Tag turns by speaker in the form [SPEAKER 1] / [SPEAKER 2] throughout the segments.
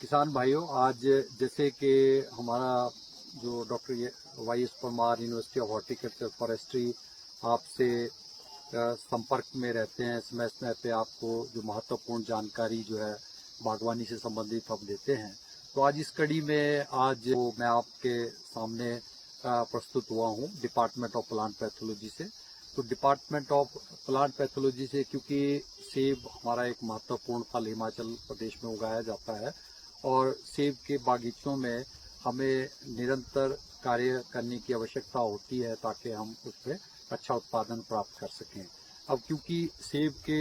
[SPEAKER 1] किसान भाइयों, आज जैसे कि हमारा जो doctor Y S. Parmar university of horticulture forestry आपसे संपर्क में रहते हैं, समय समय पे आपको जो महत्वपूर्ण जानकारी जो है बागवानी से संबंधित हम देते हैं। तो आज इस कड़ी में आज मैं आपके सामने प्रस्तुत हुआ हूँ डिपार्टमेंट ऑफ प्लांट पैथोलॉजी से। तो डिपार्टमेंट ऑफ प्लांट पैथोलॉजी से, क्योंकि सेब हमारा एक महत्वपूर्ण फल हिमाचल प्रदेश में उगाया जाता है और सेब के बागीचों में हमें निरंतर कार्य करने की आवश्यकता होती है ताकि हम उस पर अच्छा उत्पादन प्राप्त कर सकें। अब क्योंकि सेब के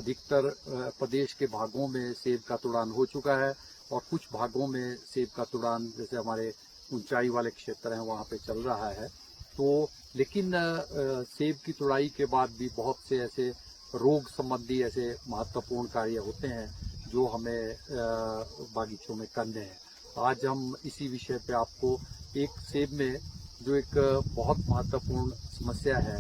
[SPEAKER 1] अधिकतर प्रदेश के भागों में सेब का तुड़ान हो चुका है और कुछ भागों में सेब का तुड़ान, जैसे हमारे ऊंचाई वाले क्षेत्र हैं, वहाँ पे चल रहा है। तो लेकिन सेब की तुड़ाई के बाद भी बहुत से ऐसे रोग संबंधी ऐसे महत्वपूर्ण कार्य होते हैं जो हमें बागीचों में करने हैं। आज हम इसी विषय पे आपको एक सेब में जो एक बहुत महत्वपूर्ण समस्या है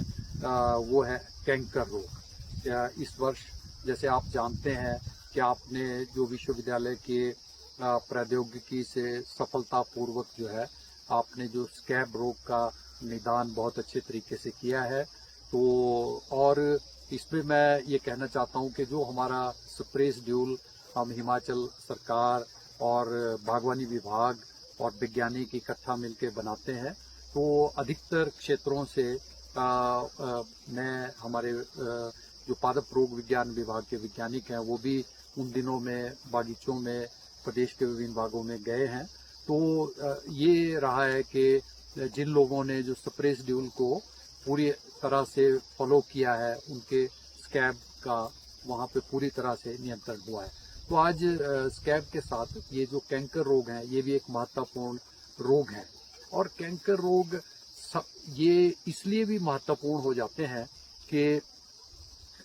[SPEAKER 1] वो है कैंकर रोग। इस वर्ष जैसे आप जानते हैं कि आपने जो विश्वविद्यालय के प्रौद्योगिकी से सफलतापूर्वक जो है आपने जो स्कैब रोग का निदान बहुत अच्छे तरीके से किया है। तो और इसमें मैं ये कहना चाहता हूँ कि जो हमारा स्प्रे ड्यूल हम हिमाचल सरकार और बागवानी विभाग और वैज्ञानिक इकट्ठा मिलकर बनाते हैं, तो अधिकतर क्षेत्रों से मैं हमारे जो पादप रोग विज्ञान विभाग के वैज्ञानिक हैं वो भी उन दिनों में बागीचों में प्रदेश के विभिन्न भागों में गए हैं। तो ये रहा है कि जिन लोगों ने जो स्प्रे ड्यूल को पूरी तरह से फॉलो किया है उनके स्कैब का वहाँ पे पूरी तरह से नियंत्रण हुआ है। तो आज स्कैब के साथ ये जो कैंकर रोग है ये भी एक महत्वपूर्ण रोग है। और कैंकर रोग ये इसलिए भी महत्वपूर्ण हो जाते हैं कि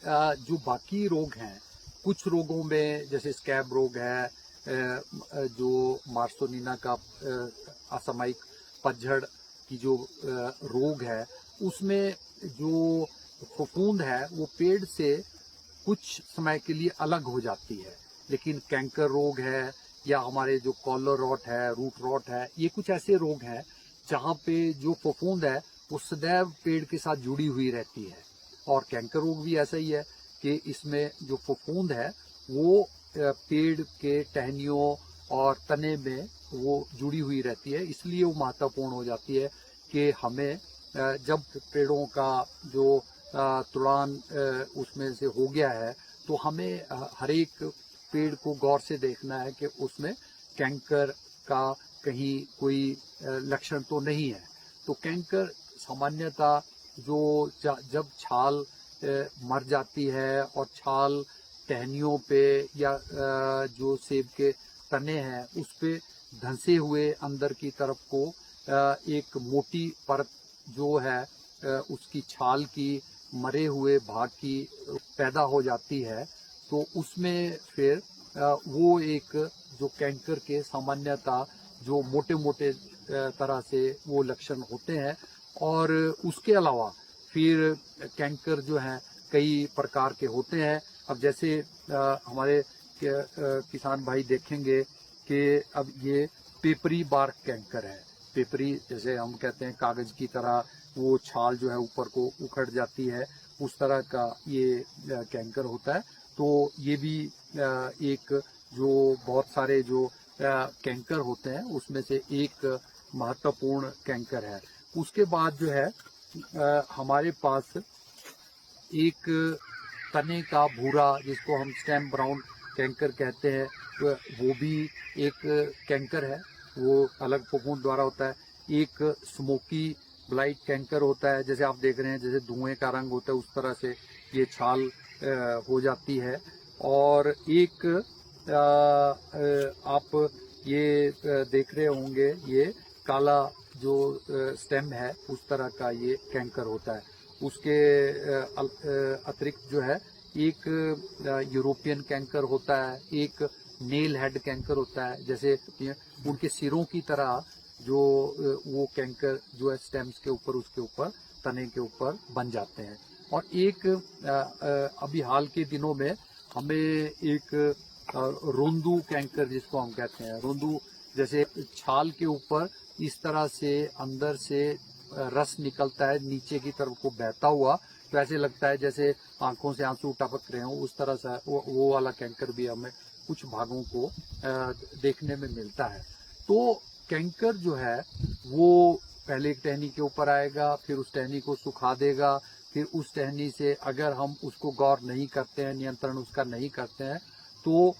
[SPEAKER 1] जो बाकी रोग हैं, कुछ रोगों में जैसे स्कैब रोग है, जो मार्सोनिना का असामयिक पतझड़ की जो रोग है, उसमें जो फफूंद है वो पेड़ से कुछ समय के लिए अलग हो जाती है। लेकिन कैंकर रोग है या हमारे जो कॉलर रॉट है, रूट रॉट है, ये कुछ ऐसे रोग हैं जहाँ पे जो फफूंद है वो सदैव पेड़ के साथ जुड़ी हुई रहती है। और कैंकर रोग भी ऐसा ही है कि इसमें जो फफूंद है वो पेड़ के टहनियों और तने में वो जुड़ी हुई रहती है। इसलिए वो महत्वपूर्ण हो जाती है कि हमें जब पेड़ों का जो तुड़ान उसमें से हो गया है तो हमें हर एक पेड़ को गौर से देखना है कि उसमें कैंकर का कहीं कोई लक्षण तो नहीं है। तो कैंकर सामान्यतः जो जब छाल मर जाती है और छाल टहनियों पे या जो सेब के तने हैं उस पे धंसे हुए अंदर की तरफ को एक मोटी परत जो है उसकी छाल की मरे हुए भाग की पैदा हो जाती है। तो उसमें फिर वो एक जो कैंकर के सामान्यतः जो मोटे मोटे तरह से वो लक्षण होते हैं। और उसके अलावा फिर कैंकर जो है कई प्रकार के होते हैं। अब जैसे हमारे किसान भाई देखेंगे कि अब ये पेपरी बार्क कैंकर है। पेपरी जैसे हम कहते हैं कागज की तरह वो छाल जो है ऊपर को उखड़ जाती है, उस तरह का ये कैंकर होता है। तो ये भी एक जो बहुत सारे जो कैंकर होते हैं उसमें से एक महत्वपूर्ण कैंकर है। उसके बाद जो है हमारे पास एक तने का भूरा जिसको हम स्टेम ब्राउन कैंकर कहते हैं, वो भी एक कैंकर है, वो अलग फफूंद द्वारा होता है। एक स्मोकी ब्लाइट कैंकर होता है, जैसे आप देख रहे हैं जैसे धुएं का रंग होता है उस तरह से ये छाल हो जाती है। और एक आप ये देख रहे होंगे ये काला जो स्टेम है उस तरह का ये कैंकर होता है। उसके अतिरिक्त जो है एक यूरोपियन कैंकर होता है, एक नेल हेड कैंकर होता है, जैसे उनके सिरों की तरह जो वो कैंकर जो है स्टेम्स के ऊपर उसके ऊपर तने के ऊपर बन जाते हैं। और एक अभी हाल के दिनों में हमें एक रोंदू कैंकर जिसको हम कहते हैं, रोंदू जैसे छाल के ऊपर इस तरह से अंदर से रस निकलता है नीचे की तरफ को बहता हुआ, तो ऐसे लगता है जैसे आंखों से आंसू टपक रहे हो, उस तरह से वो वाला कैंकर भी हमें कुछ भागों को देखने में मिलता है। तो कैंकर जो है वो पहले एक टहनी के ऊपर आएगा, फिर उस टहनी को सुखा देगा, फिर उस टहनी से अगर हम उसको गौर नहीं करते हैं, नियंत्रण उसका नहीं करते हैं, तो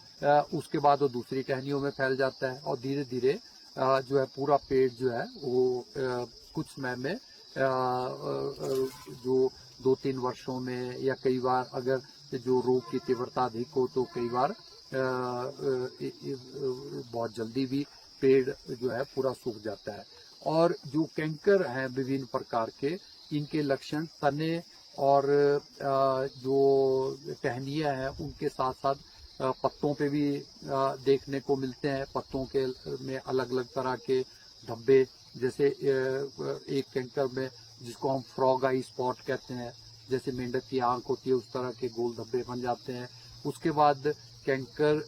[SPEAKER 1] उसके बाद वो दूसरी टहनियों में फैल जाता है और धीरे धीरे जो है पूरा पेड़ जो है वो कुछ समय में जो 2-3 वर्षों में या कई बार अगर जो रोग की तीव्रता अधिक हो तो कई बार बहुत जल्दी भी पेड़ जो है पूरा सूख जाता है। और जो कैंकर हैं विभिन्न प्रकार के, इनके लक्षण तने और जो टहनियाँ हैं उनके साथ साथ पत्तों पे भी देखने को मिलते हैं। पत्तों के में अलग अलग तरह के धब्बे, जैसे एक कैंकर में जिसको हम फ्रॉग आई स्पॉट कहते हैं, जैसे मेंढक की आंख होती है उस तरह के गोल धब्बे बन जाते हैं। उसके बाद कैंकर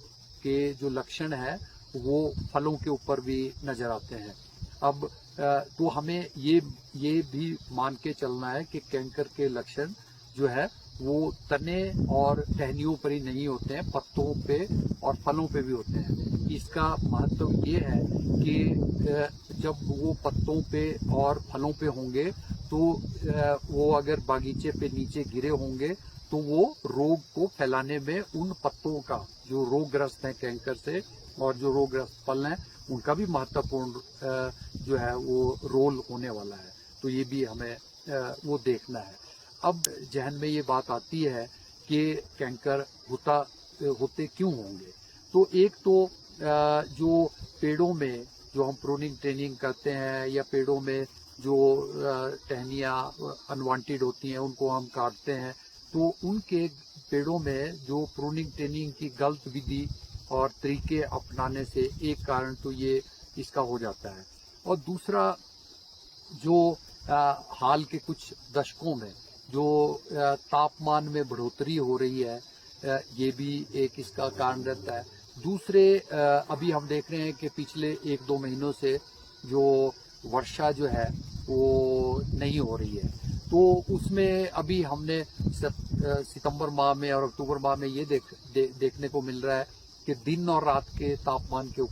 [SPEAKER 1] के जो लक्षण है वो फलों के ऊपर भी नजर आते हैं। अब तो हमें ये भी मान के चलना है कि कैंकर के लक्षण जो है वो तने और टहनियों पर ही नहीं होते हैं, पत्तों पे और फलों पे भी होते हैं। इसका महत्व ये है कि जब वो पत्तों पे और फलों पे होंगे तो वो अगर बागीचे पे नीचे गिरे होंगे तो वो रोग को फैलाने में उन पत्तों का, जो रोगग्रस्त हैं कैंकर से और जो रोगग्रस्त फल हैं, उनका भी महत्वपूर्ण जो है वो रोल होने वाला है। तो ये भी हमें वो देखना है। अब जहन में ये बात आती है कि कैंकर होते क्यों होंगे। तो एक तो जो पेड़ों में जो हम प्रूनिंग ट्रेनिंग करते हैं या पेड़ों में जो टहनियाँ अनवांटेड होती हैं उनको हम काटते हैं, तो उनके पेड़ों में जो प्रूनिंग ट्रेनिंग की गलत विधि और तरीके अपनाने से एक कारण तो ये इसका हो जाता है। और दूसरा जो हाल के कुछ दशकों में जो तापमान में बढ़ोतरी हो रही है, ये भी एक इसका कारण रहता है। दूसरे अभी हम देख रहे हैं कि पिछले 1-2 महीनों से जो वर्षा जो है वो नहीं हो रही है, तो उसमें अभी हमने सितंबर माह में और अक्टूबर माह में ये देखने को मिल रहा है कि दिन और रात के तापमान के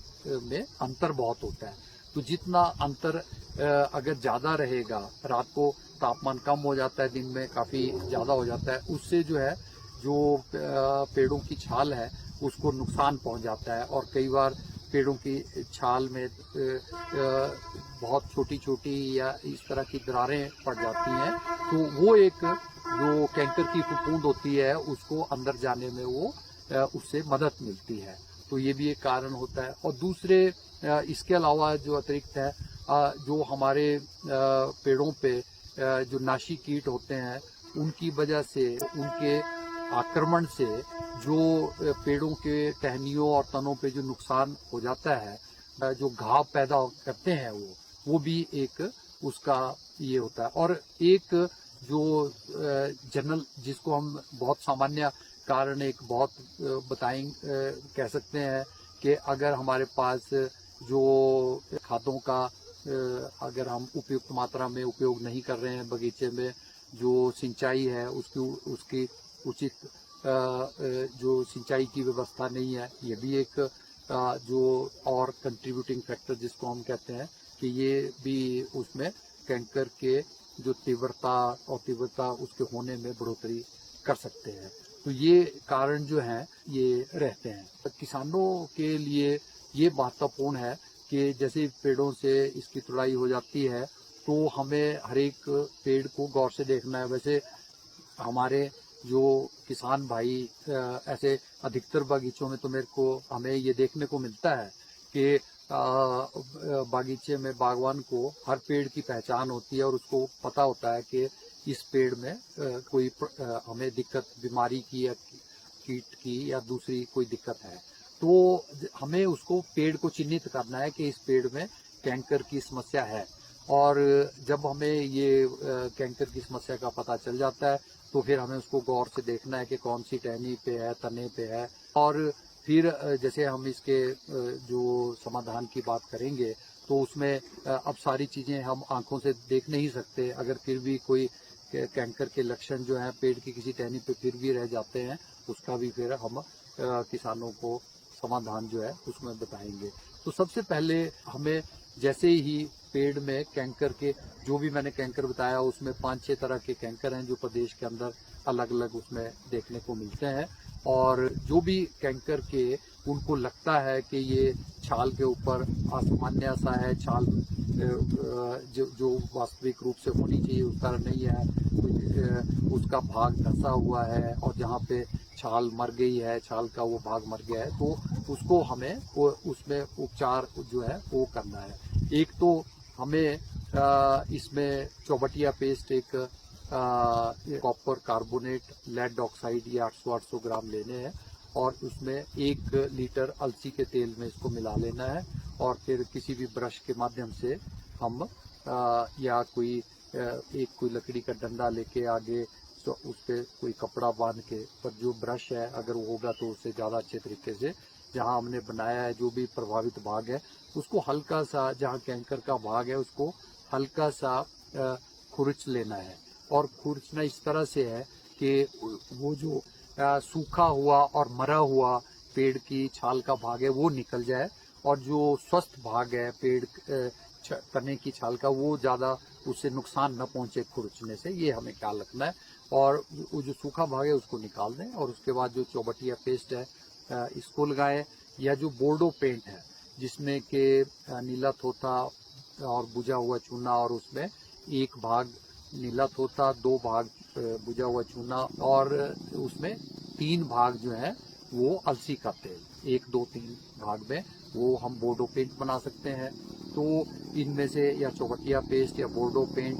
[SPEAKER 1] में अंतर बहुत होता है। तो जितना अंतर अगर ज़्यादा रहेगा, रात को तापमान कम हो जाता है, दिन में काफ़ी ज़्यादा हो जाता है, उससे जो है जो पेड़ों की छाल है उसको नुकसान पहुंच जाता है। और कई बार पेड़ों की छाल में बहुत छोटी छोटी या इस तरह की दरारें पड़ जाती हैं, तो वो एक जो कैंकर की फफूंद होती है उसको अंदर जाने में वो उससे मदद मिलती है। तो ये भी एक कारण होता है। और दूसरे इसके अलावा जो अतिरिक्त है, जो हमारे पेड़ों पे जो नाशी कीट होते हैं उनकी वजह से, उनके आक्रमण से जो पेड़ों के टहनियों और तनों पे जो नुकसान हो जाता है, जो घाव पैदा करते हैं वो भी एक उसका ये होता है। और एक जो जनरल जिसको हम बहुत सामान्य कारण एक बहुत कह सकते हैं कि अगर हमारे पास जो खादों का अगर हम उपयुक्त मात्रा में उपयोग नहीं कर रहे हैं, बगीचे में जो सिंचाई है उसकी उचित जो सिंचाई की व्यवस्था नहीं है, ये भी एक जो और कंट्रीब्यूटिंग फैक्टर जिसको हम कहते हैं कि ये भी उसमें कैंकर के जो तीव्रता उसके होने में बढ़ोतरी कर सकते हैं। तो ये कारण जो हैं ये रहते हैं। किसानों के लिए ये महत्वपूर्ण है कि जैसे पेड़ों से इसकी तुड़ाई हो जाती है तो हमें हर एक पेड़ को गौर से देखना है। वैसे हमारे जो किसान भाई ऐसे अधिकतर बागीचों में तो हमें ये देखने को मिलता है कि बागीचे में बागवान को हर पेड़ की पहचान होती है और उसको पता होता है कि इस पेड़ में कोई हमें दिक्कत बीमारी की या कीट की या दूसरी कोई दिक्कत है, तो हमें उसको पेड़ को चिन्हित करना है कि इस पेड़ में कैंकर की समस्या है। और जब हमें ये कैंकर की समस्या का पता चल जाता है तो फिर हमें उसको गौर से देखना है कि कौन सी टहनी पे है, तने पे है। और फिर जैसे हम इसके जो समाधान की बात करेंगे तो उसमें अब सारी चीज़ें हम आंखों से देख नहीं सकते। अगर फिर भी कोई कैंकर के लक्षण जो हैं पेड़ की किसी टहनी पे फिर भी रह जाते हैं, उसका भी फिर हम किसानों को समाधान जो है उसमें बताएंगे। तो सबसे पहले हमें जैसे ही पेड़ में कैंकर के, जो भी मैंने कैंकर बताया उसमें 5-6 तरह के कैंकर हैं जो प्रदेश के अंदर अलग अलग उसमें देखने को मिलते हैं। और जो भी कैंकर के उनको लगता है कि ये छाल के ऊपर असामान्य सा है, छाल जो वास्तविक रूप से होनी चाहिए उस तरह नहीं है, उसका भाग धंसा हुआ है और जहाँ पे छाल मर गई है, छाल का वो भाग मर गया है, तो उसको हमें उसमें उपचार जो है वो करना है। एक तो हमें इसमें चौबटिया पेस्ट, एक कॉपर कार्बोनेट, लेड ऑक्साइड, ये 800-800 ग्राम लेने हैं और उसमें 1 लीटर अलसी के तेल में इसको मिला लेना है। और फिर किसी भी ब्रश के माध्यम से हम या कोई लकड़ी का डंडा लेके आगे तो उस पर कोई कपड़ा बांध के, पर जो ब्रश है अगर वो होगा तो उससे ज़्यादा अच्छे तरीके से जहाँ हमने बनाया है जो भी प्रभावित भाग है उसको हल्का सा, जहाँ कैंकर का भाग है उसको हल्का सा खुरच लेना है। और खुरचना इस तरह से है कि वो जो सूखा हुआ और मरा हुआ पेड़ की छाल का भाग है वो निकल जाए और जो स्वस्थ भाग है पेड़ तने की छाल का वो ज़्यादा उससे नुकसान न पहुंचे खुरचने से, ये हमें ख्याल रखना है। और वो जो सूखा भाग है उसको निकाल दें और उसके बाद जो चौबटिया पेस्ट है इसको लगाएं, या जो बोर्डो पेंट है जिसमें कि नीला थोथा और बुझा हुआ चूना और उसमें 1 भाग नीला थोथा, 2 भाग बुझा हुआ चूना और उसमें 3 भाग जो है वो अलसी का तेल, 1, 2, 3 भाग में वो हम बोर्डो पेंट बना सकते हैं। तो इनमें से या चौबटिया पेस्ट या बोर्डो पेंट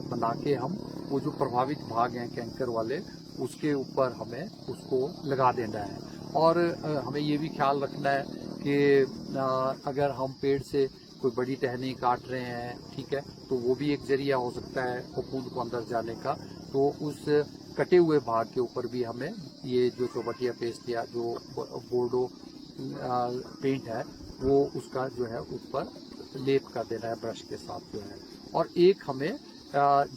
[SPEAKER 1] बना के हम वो जो प्रभावित भाग हैं कैंकर वाले उसके ऊपर हमें उसको लगा देना है। और हमें ये भी ख्याल रखना है कि अगर हम पेड़ से कोई बड़ी टहनी काट रहे हैं, ठीक है, तो वो भी एक जरिया हो सकता है फफूंद को अंदर जाने का। तो उस कटे हुए भाग के ऊपर भी हमें ये जो चौबटिया पेस्ट या जो बोर्डो पेंट है वो उसका जो है ऊपर लेप कर देना है ब्रश के साथ जो है। और एक हमें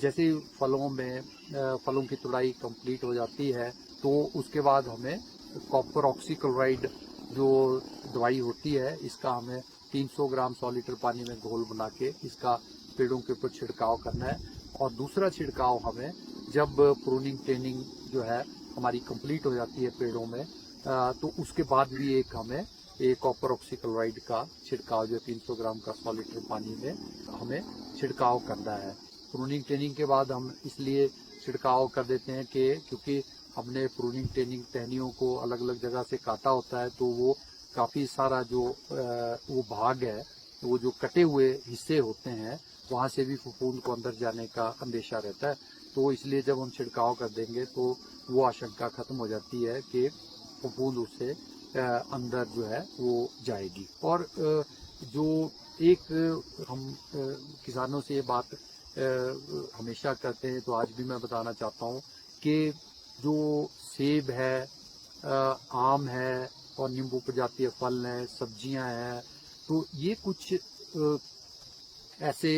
[SPEAKER 1] जैसे फलों की तुड़ाई कंप्लीट हो जाती है तो उसके बाद हमें कॉपर ऑक्सीक्लोराइड जो दवाई होती है इसका हमें 300 ग्राम 100 लीटर पानी में घोल बना के इसका पेड़ों के ऊपर छिड़काव करना है। और दूसरा छिड़काव हमें जब प्रूनिंग ट्रेनिंग जो है हमारी कंप्लीट हो जाती है पेड़ों में तो उसके बाद भी एक हमें कॉपर ऑक्सीक्लोराइड का छिड़काव जो 300 ग्राम का 100 लीटर पानी में हमें छिड़काव करना है। प्रूनिंग ट्रेनिंग के बाद हम इसलिए छिड़काव कर देते हैं कि क्योंकि हमने प्रूनिंग ट्रेनिंग टहनियों को अलग अलग जगह से काटा होता है तो वो काफ़ी सारा जो वो भाग है, वो जो कटे हुए हिस्से होते हैं वहाँ से भी फफूंद को अंदर जाने का अंदेशा रहता है। तो इसलिए जब हम छिड़काव कर देंगे तो वो आशंका खत्म हो जाती है कि फफूंद उससे अंदर जो है वो जाएगी। और जो एक हम किसानों से ये बात हमेशा करते हैं तो आज भी मैं बताना चाहता हूँ कि जो सेब है, आम है और नींबू प्रजातीय फल हैं, सब्जियां हैं, तो ये कुछ ऐसे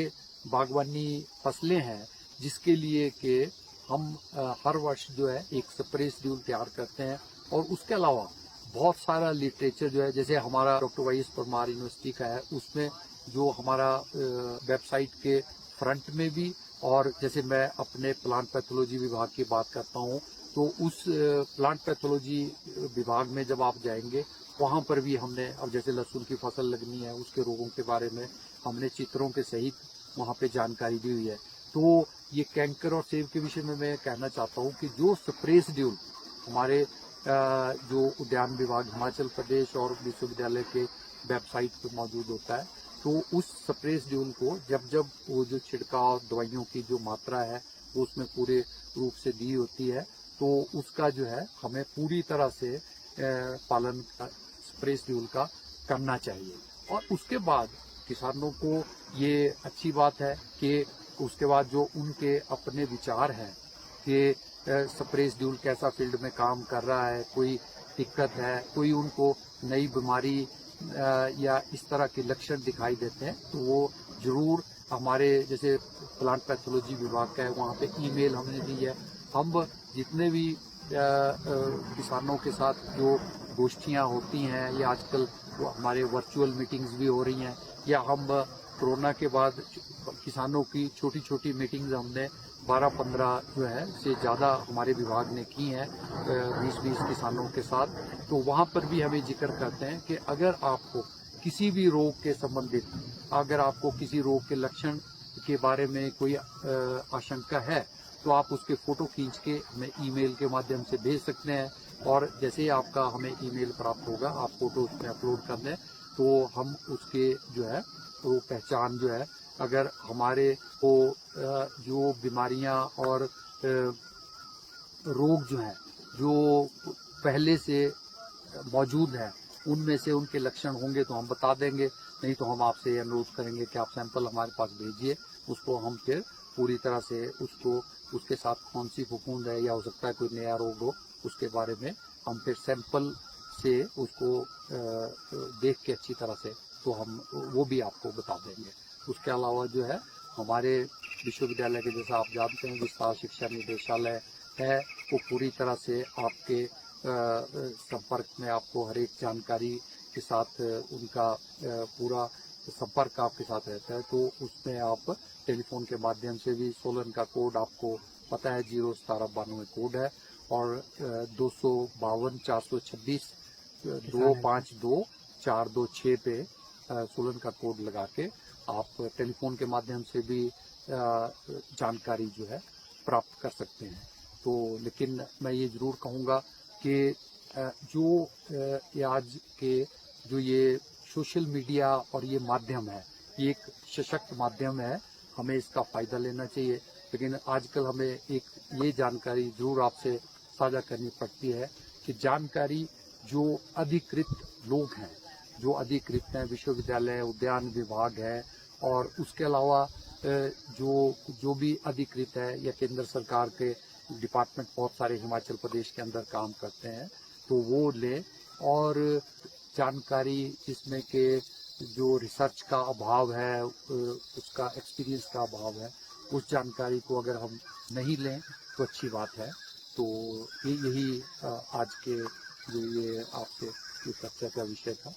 [SPEAKER 1] बागवानी फसलें हैं जिसके लिए कि हम हर वर्ष जो है एक स्प्रे शेड्यूल तैयार करते हैं। और उसके अलावा बहुत सारा लिटरेचर जो है, जैसे हमारा doctor Y S Parmar university का है, उसमें जो हमारा वेबसाइट के फ्रंट में भी, और जैसे मैं अपने प्लांट पैथोलॉजी विभाग की बात करता हूँ तो उस प्लांट पैथोलॉजी विभाग में जब आप जाएंगे वहाँ पर भी हमने, अब जैसे लहसुन की फसल लगनी है उसके रोगों के बारे में हमने चित्रों के सहित वहाँ पे जानकारी दी हुई है। तो ये कैंकर और सेब के विषय में मैं कहना चाहता हूँ कि जो स्प्रे शेड्यूल हमारे जो उद्यान विभाग हिमाचल प्रदेश और विश्वविद्यालय के वेबसाइट पे मौजूद होता है, तो उस स्प्रे शेड्यूल को जब जब वो जो छिड़काव दवाइयों की जो मात्रा है वो उसमें पूरे रूप से दी होती है तो उसका जो है हमें पूरी तरह से पालन स्प्रे शेड्यूल का करना चाहिए। और उसके बाद किसानों को ये अच्छी बात है कि उसके बाद जो उनके अपने विचार हैं कि स्प्रे शेड्यूल कैसा फील्ड में काम कर रहा है, कोई दिक्कत है, कोई उनको नई बीमारी या इस तरह के लक्षण दिखाई देते हैं, तो वो जरूर हमारे जैसे प्लांट पैथोलॉजी विभाग का है, वहाँ पे ईमेल हमने दी है। हम जितने भी किसानों के साथ जो गोष्ठियाँ होती हैं या आजकल वो हमारे वर्चुअल मीटिंग्स भी हो रही हैं, या हम कोरोना के बाद किसानों की छोटी छोटी मीटिंग्स हमने 12-15 जो है से ज़्यादा हमारे विभाग ने की हैं 20-20 किसानों के साथ। तो वहाँ पर भी हमें जिक्र करते हैं कि अगर आपको किसी भी रोग के संबंधित, अगर आपको किसी रोग के लक्षण के बारे में कोई आशंका है, तो आप उसके फोटो खींच के हमें ईमेल के माध्यम से भेज सकते हैं। और जैसे ही आपका हमें ईमेल प्राप्त होगा, आप फोटो उसमें अपलोड कर दें, तो हम उसके जो है वो पहचान जो है, अगर हमारे को जो बीमारियां और रोग जो हैं जो पहले से मौजूद हैं, उनमें से उनके लक्षण होंगे तो हम बता देंगे, नहीं तो हम आपसे अनुरोध करेंगे कि आप सैंपल हमारे पास भेजिए। उसको हम फिर पूरी तरह से उसको, उसके साथ कौन सी फफूंद है या हो सकता है कोई नया रोग हो, उसके बारे में हम फिर सैंपल से उसको देख के अच्छी तरह से तो हम वो भी आपको बता देंगे। उसके अलावा जो है हमारे विश्वविद्यालय के, जैसा आप जानते हैं, विस्तार शिक्षा निदेशालय है, वो पूरी तरह से आपके संपर्क में आपको हर एक जानकारी के साथ उनका पूरा संपर्क आपके साथ रहता है। तो उसमें आप टेलीफोन के माध्यम से भी, सोलन का कोड आपको पता है 01792 कोड है, और 252-426 252-426 पे सोलन का कोड लगा के आप टेलीफोन के माध्यम से भी जानकारी जो है प्राप्त कर सकते हैं। तो लेकिन मैं ये जरूर कहूँगा कि जो ये आज के जो ये सोशल मीडिया और ये माध्यम है, ये एक सशक्त माध्यम है, हमें इसका फ़ायदा लेना चाहिए। लेकिन आजकल हमें एक ये जानकारी ज़रूर आपसे साझा करनी पड़ती है कि जानकारी जो अधिकृत लोग हैं, जो अधिकृत हैं, विश्वविद्यालय, उद्यान विभाग है, और उसके अलावा जो भी अधिकृत है या केंद्र सरकार के डिपार्टमेंट बहुत सारे हिमाचल प्रदेश के अंदर काम करते हैं, तो वो लें। और जानकारी जिसमें कि जो रिसर्च का अभाव है, उसका एक्सपीरियंस का अभाव है, उस जानकारी को अगर हम नहीं लें तो अच्छी बात है। तो यही आज के जो ये आपसे चर्चा का विषय था।